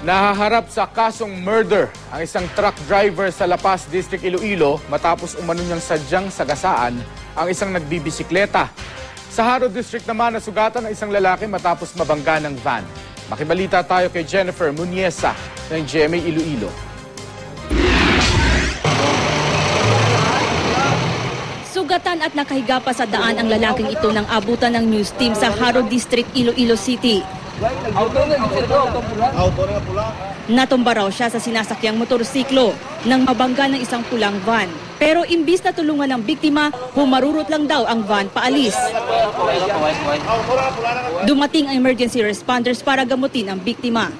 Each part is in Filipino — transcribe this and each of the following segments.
Nahaharap sa kasong murder ang isang truck driver sa La Paz District, Iloilo matapos umano niyang sadyang sagasaan ang isang nagbibisikleta. Sa Haro District naman nasugatan ang isang lalaki matapos mabangga ng van. Makibalita tayo kay Jennifer Muniesa ng GMA Iloilo. Sugatan at nakahiga pa sa daan ang lalaking ito nang abutan ng news team sa Haro District, Iloilo City. Natumba raw siya sa sinasakyang motorsiklo nang mabangga ng isang pulang van. Pero imbis na tulungan ng biktima, humarurot lang daw ang van paalis. Dumating ang emergency responders para gamutin ang biktima.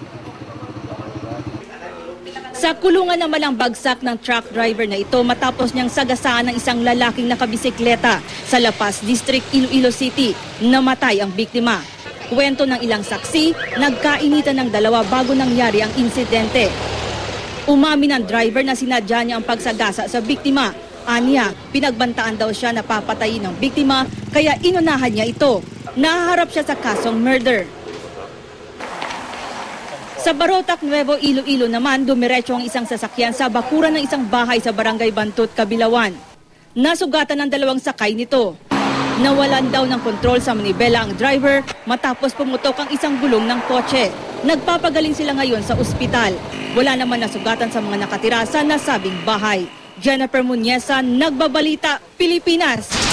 Sa kulungan naman ang bagsak ng truck driver na ito matapos niyang sagasaan ng isang lalaking nakabisikleta sa La Paz District, Iloilo City. Namatay ang biktima. Kwento ng ilang saksi, nagkainitan ng dalawa bago nangyari ang insidente. Umamin ang driver na sinadya niya ang pagsagasa sa biktima. Aniya, pinagbantaan daw siya na papatayin ng biktima kaya inunahan niya ito. Nahaharap siya sa kasong murder. Sa Barotac, Nuevo Iloilo naman, dumiretso ang isang sasakyan sa bakuran ng isang bahay sa Barangay Bantut, Cabilawan. Nasugatan ng dalawang sakay nito. Nawalan daw ng kontrol sa manibela ang driver matapos pumutok ang isang gulong ng kotse. Nagpapagaling sila ngayon sa ospital. Wala naman nasugatan sa mga nakatira sa nasabing bahay. Jennifer Muniesa, Nagbabalita, Pilipinas.